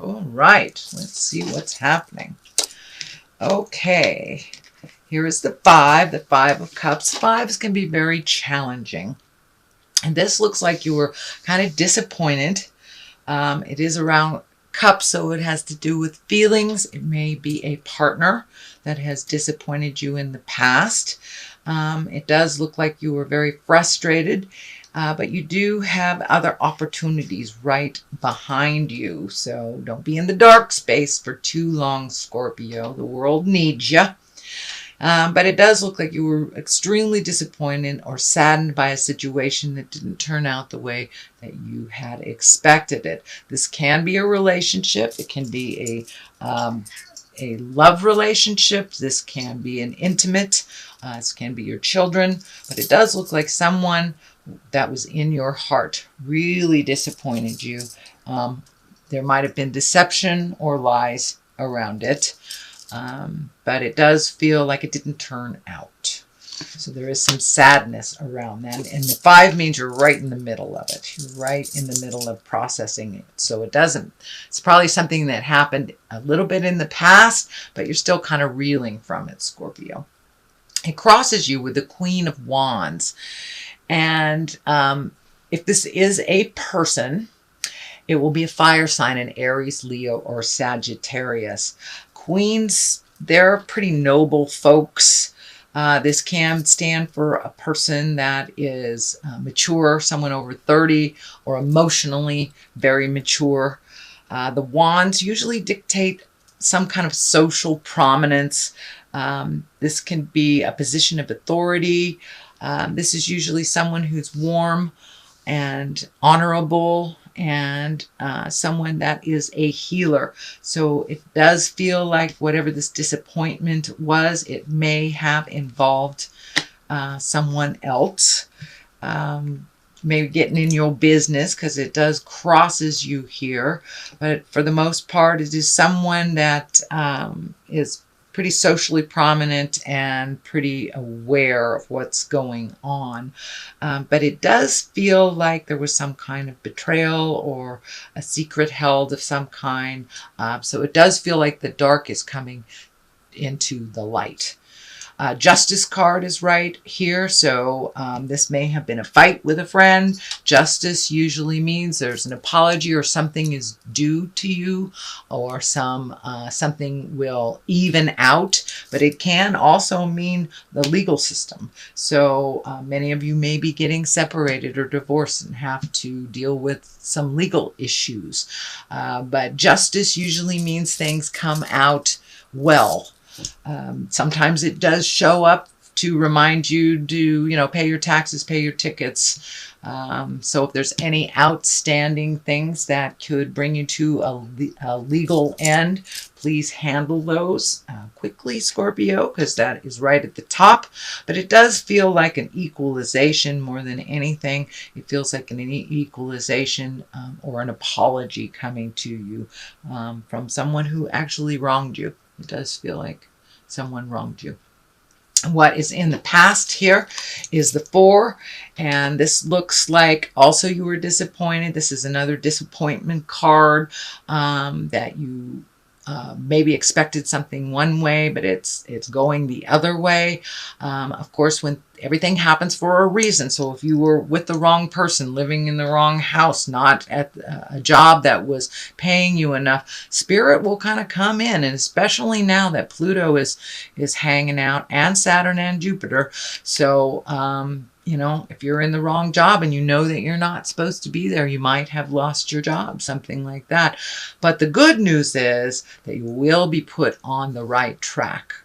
All right, let's see what's happening. Okay, here is the 5 of Cups. 5s can be very challenging. And this looks like you were kind of disappointed. It is around Cups, so it has to do with feelings. It may be a partner that has disappointed you in the past. It does look like you were very frustrated, but you do have other opportunities right behind you. So don't be in the dark space for too long, Scorpio. The world needs you. But it does look like you were extremely disappointed or saddened by a situation that didn't turn out the way that you had expected it. This can be a relationship. It can be a love relationship. This can be an intimate. This can be your children. But it does look like someone that was in your heart really disappointed you. There might have been deception or lies around it. But it does feel like it didn't turn out. So there is some sadness around that. And the 5 means you're right in the middle of it. You're right in the middle of processing it. So it's probably something that happened a little bit in the past, but you're still kind of reeling from it, Scorpio. It crosses you with the Queen of Wands. And if this is a person, it will be a fire sign in Aries, Leo, or Sagittarius. Queens, they're pretty noble folks. This can stand for a person that is mature, someone over 30, or emotionally very mature. The wands usually dictate some kind of social prominence. This can be a position of authority. This is usually someone who's warm and honorable, and someone that is a healer. So it does feel like whatever this disappointment was, it may have involved someone else. Maybe getting in your business, because it does crosses you here. But for the most part, it is someone that is pretty socially prominent and pretty aware of what's going on. But it does feel like there was some kind of betrayal or a secret held of some kind. So it does feel like the dark is coming into the light. Justice card is right here, so this may have been a fight with a friend. Justice usually means there's an apology or something is due to you, or something will even out, but it can also mean the legal system. So many of you may be getting separated or divorced and have to deal with some legal issues. But justice usually means things come out well. Sometimes it does show up to remind you to, pay your taxes, pay your tickets. So if there's any outstanding things that could bring you to a legal end, please handle those quickly, Scorpio, because that is right at the top. But it does feel like an equalization more than anything. It feels like an equalization or an apology coming to you from someone who actually wronged you. It does feel like someone wronged you. What is in the past here is the 4, and this looks like also you were disappointed. This is another disappointment card that you maybe expected something one way, but it's going the other way. Of course, when everything happens for a reason. So if you were with the wrong person, living in the wrong house, not at a job that was paying you enough, spirit will kind of come in. And especially now that Pluto is hanging out, and Saturn and Jupiter. So, if you're in the wrong job and you know that you're not supposed to be there, you might have lost your job, something like that. But the good news is that you will be put on the right track.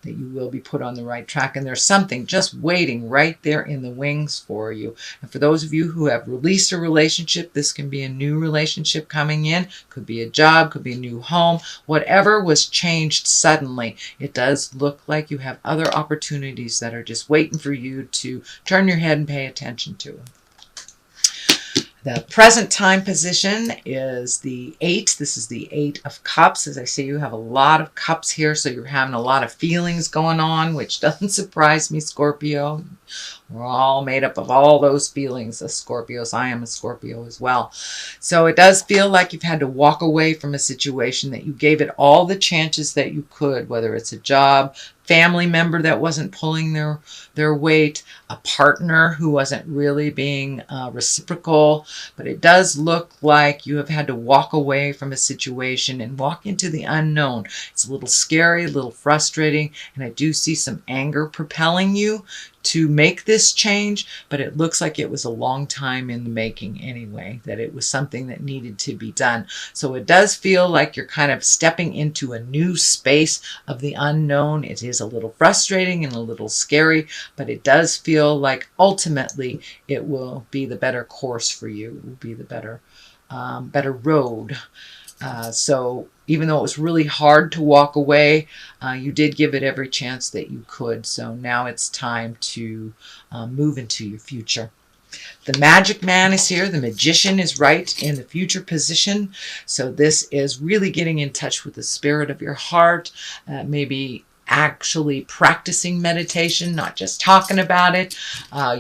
And there's something just waiting right there in the wings for you. And for those of you who have released a relationship, this can be a new relationship coming in, could be a job, could be a new home, whatever was changed suddenly. It does look like you have other opportunities that are just waiting for you to turn your head and pay attention to. The present time position is the 8. This is the 8 of Cups. As I say, you have a lot of cups here, so you're having a lot of feelings going on, which doesn't surprise me, Scorpio. We're all made up of all those feelings as Scorpios. I am a Scorpio as well. So it does feel like you've had to walk away from a situation that you gave it all the chances that you could, whether it's a job, family member that wasn't pulling their weight, a partner who wasn't really being reciprocal. But it does look like you have had to walk away from a situation and walk into the unknown. It's a little scary, a little frustrating, and I do see some anger propelling you to make this change, but it looks like it was a long time in the making anyway, that it was something that needed to be done. So it does feel like you're kind of stepping into a new space of the unknown. It is a little frustrating and a little scary, but it does feel like ultimately it will be the better course for you. It will be the better road. So even though it was really hard to walk away, you did give it every chance that you could. So now it's time to move into your future. The magic man is here. The magician is right in the future position. So this is really getting in touch with the spirit of your heart. Maybe actually practicing meditation, not just talking about it.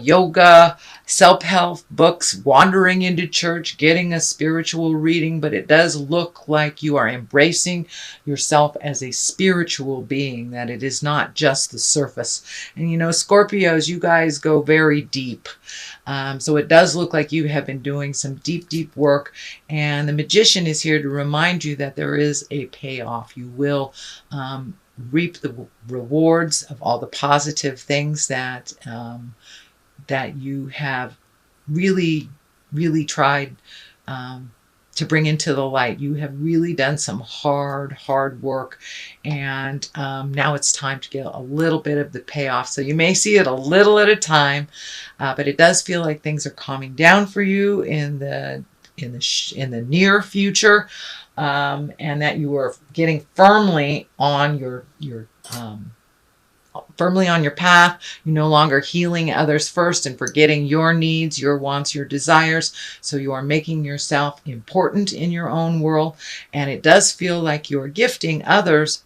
Yoga, self-help books, wandering into church, getting a spiritual reading. But it does look like you are embracing yourself as a spiritual being, that it is not just the surface. And you know, Scorpios, you guys go very deep. So it does look like you have been doing some deep, deep work. And the magician is here to remind you that there is a payoff. You will reap the rewards of all the positive things that that you have really, really tried to bring into the light. You have really done some hard work, and now it's time to get a little bit of the payoff. So you may see it a little at a time, but it does feel like things are calming down for you in the near future, and that you are getting firmly on your path. You're no longer healing others first and forgetting your needs, your wants, your desires. So you are making yourself important in your own world, and it does feel like you're gifting others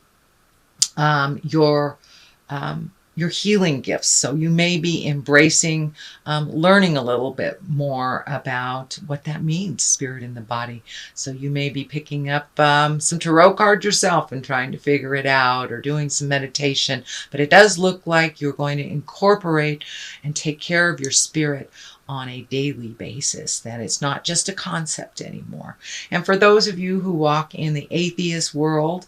your healing gifts. So you may be embracing learning a little bit more about what that means, spirit in the body. So you may be picking up some tarot cards yourself and trying to figure it out, or doing some meditation. But it does look like you're going to incorporate and take care of your spirit on a daily basis, that it's not just a concept anymore. And for those of you who walk in the atheist world,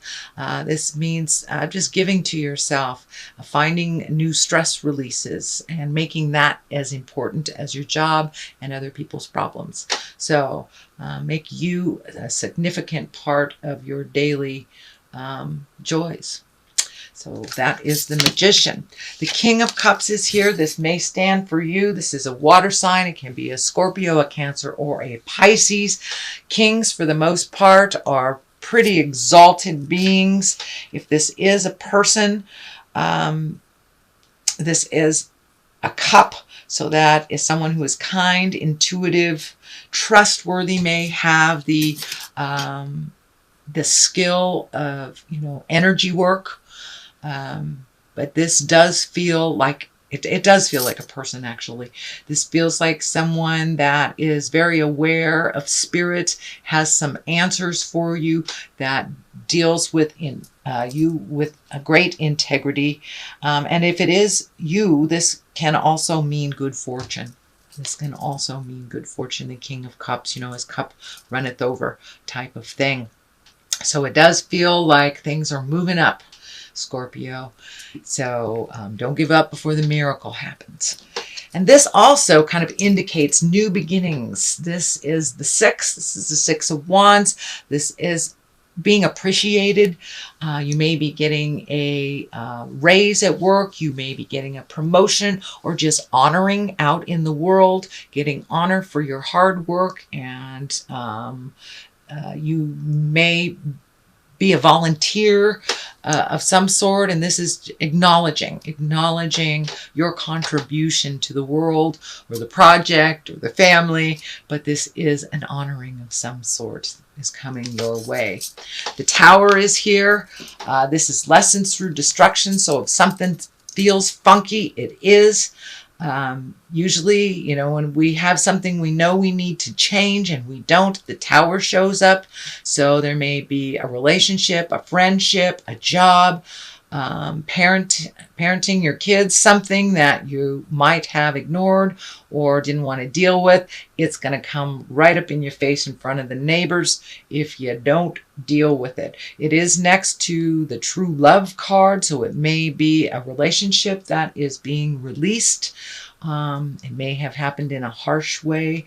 this means just giving to yourself, finding new stress releases, and making that as important as your job and other people's problems. So make you a significant part of your daily joys. So that is the magician. The King of Cups is here. This may stand for you. This is a water sign. It can be a Scorpio, a Cancer, or a Pisces. Kings, for the most part, are pretty exalted beings. If this is a person, this is a cup. So that is someone who is kind, intuitive, trustworthy, may have the skill of, energy work. But this does feel like, it does feel like a person, actually. This feels like someone that is very aware of spirit, has some answers for you, that deals with you with a great integrity. And if it is you, this can also mean good fortune. This can also mean good fortune. The King of Cups, his cup runneth over type of thing. So it does feel like things are moving up, Scorpio. So don't give up before the miracle happens. And this also kind of indicates new beginnings. This is the Six. This is the Six of Wands. This is being appreciated. You may be getting a raise at work. You may be getting a promotion, or just honoring out in the world, getting honor for your hard work. And you may be a volunteer of some sort, and this is acknowledging your contribution to the world, or the project, or the family. But this is an honoring of some sort is coming your way. The Tower is here. This is lessons through destruction. So if something feels funky, it is. Usually, you know, when we have something we know we need to change and we don't, the Tower shows up. So there may be a relationship, a friendship, a job, parenting your kids, something that you might have ignored or didn't want to deal with. It's going to come right up in your face in front of the neighbors if you don't deal with it. It is next to the true love card, so it may be a relationship that is being released. It may have happened in a harsh way.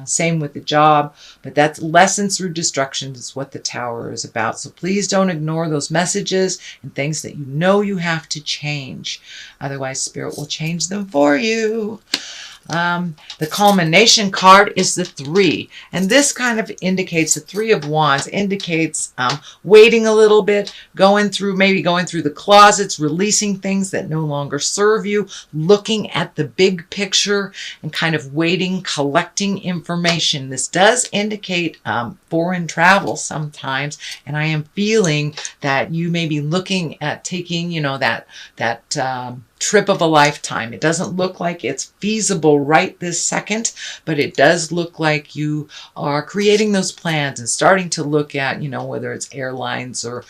Same with the job, but that's lessons through destruction is what the Tower is about. So please don't ignore those messages and things that you know you have to change. Otherwise, Spirit will change them for you. The culmination card is the 3, and this kind of indicates the 3 of Wands indicates waiting a little bit, maybe going through the closets, releasing things that no longer serve you, looking at the big picture and kind of waiting, collecting information. This does indicate foreign travel sometimes, and I am feeling that you may be looking at taking, you know, that trip of a lifetime. It doesn't look like it's feasible right this second, but it does look like you are creating those plans and starting to look at, you know, whether it's airlines or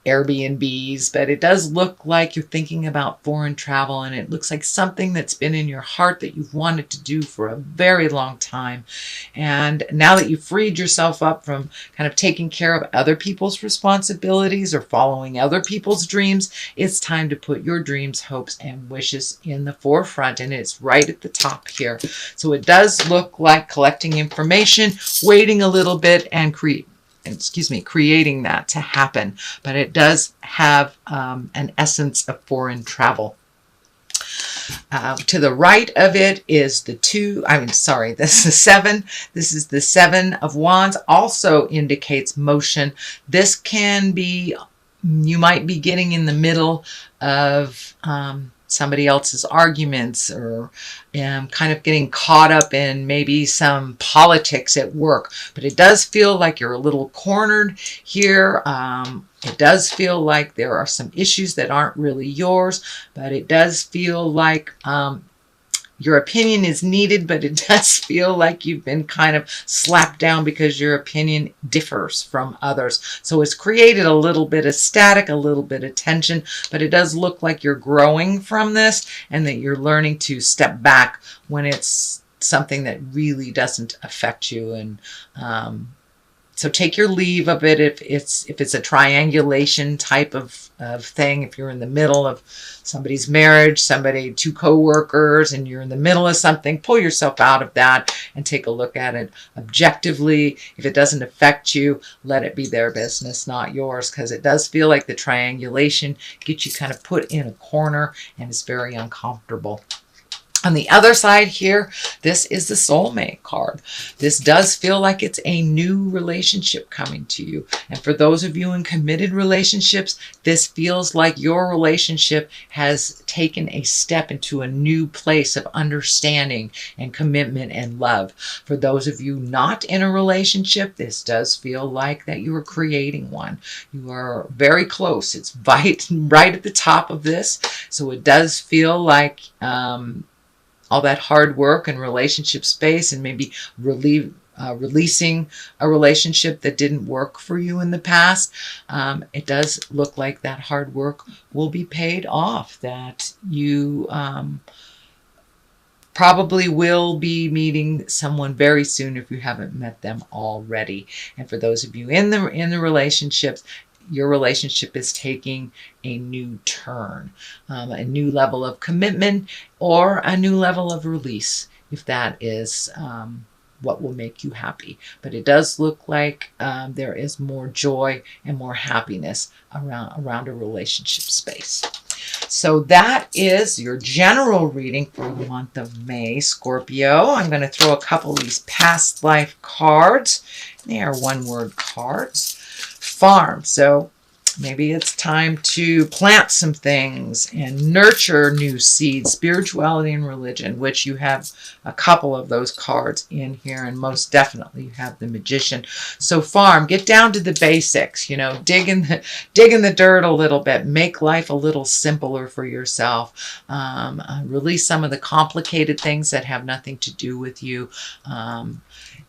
Airbnbs, but it does look like you're thinking about foreign travel, and it looks like something that's been in your heart that you've wanted to do for a very long time. And now that you've freed yourself up from kind of taking care of other people's responsibilities or following other people's dreams, it's time to put your dreams, hopes, and wishes in the forefront, and it's right at the top here. So it does look like collecting information, waiting a little bit, and creating that to happen. But it does have an essence of foreign travel. To the right of it is the 7. This is the 7 of Wands, also indicates motion. This can be, you might be getting in the middle of somebody else's arguments, or kind of getting caught up in maybe some politics at work. But it does feel like you're a little cornered here. It does feel like there are some issues that aren't really yours, but it does feel like your opinion is needed, but it does feel like you've been kind of slapped down because your opinion differs from others. So it's created a little bit of static, a little bit of tension, but it does look like you're growing from this and that you're learning to step back when it's something that really doesn't affect you. And so take your leave of it if it's a triangulation type of thing. If you're in the middle of somebody's marriage, two co-workers, and you're in the middle of something, pull yourself out of that and take a look at it objectively. If it doesn't affect you, let it be their business, not yours, because it does feel like the triangulation gets you kind of put in a corner and it's very uncomfortable. On the other side here, this is the soulmate card. This does feel like it's a new relationship coming to you. And for those of you in committed relationships, this feels like your relationship has taken a step into a new place of understanding and commitment and love. For those of you not in a relationship, this does feel like that you are creating one. You are very close. It's right at the top of this. So it does feel like all that hard work and relationship space, and maybe releasing a relationship that didn't work for you in the past. It does look like that hard work will be paid off, that you probably will be meeting someone very soon if you haven't met them already. And for those of you in the relationships, your relationship is taking a new turn, a new level of commitment, or a new level of release, if that is what will make you happy. But it does look like there is more joy and more happiness around a relationship space. So that is your general reading for the month of May, Scorpio. I'm going to throw a couple of these past life cards. They are one-word cards. Farm. So Maybe it's time to plant some things and nurture new seeds, spirituality and religion, which you have a couple of those cards in here, and most definitely you have the Magician. So farm, get down to the basics, you know, dig in the dirt a little bit, make life a little simpler for yourself, release some of the complicated things that have nothing to do with you.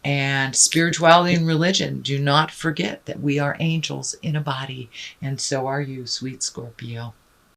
And spirituality and religion, do not forget that we are angels in a body, and so are you, sweet Scorpio.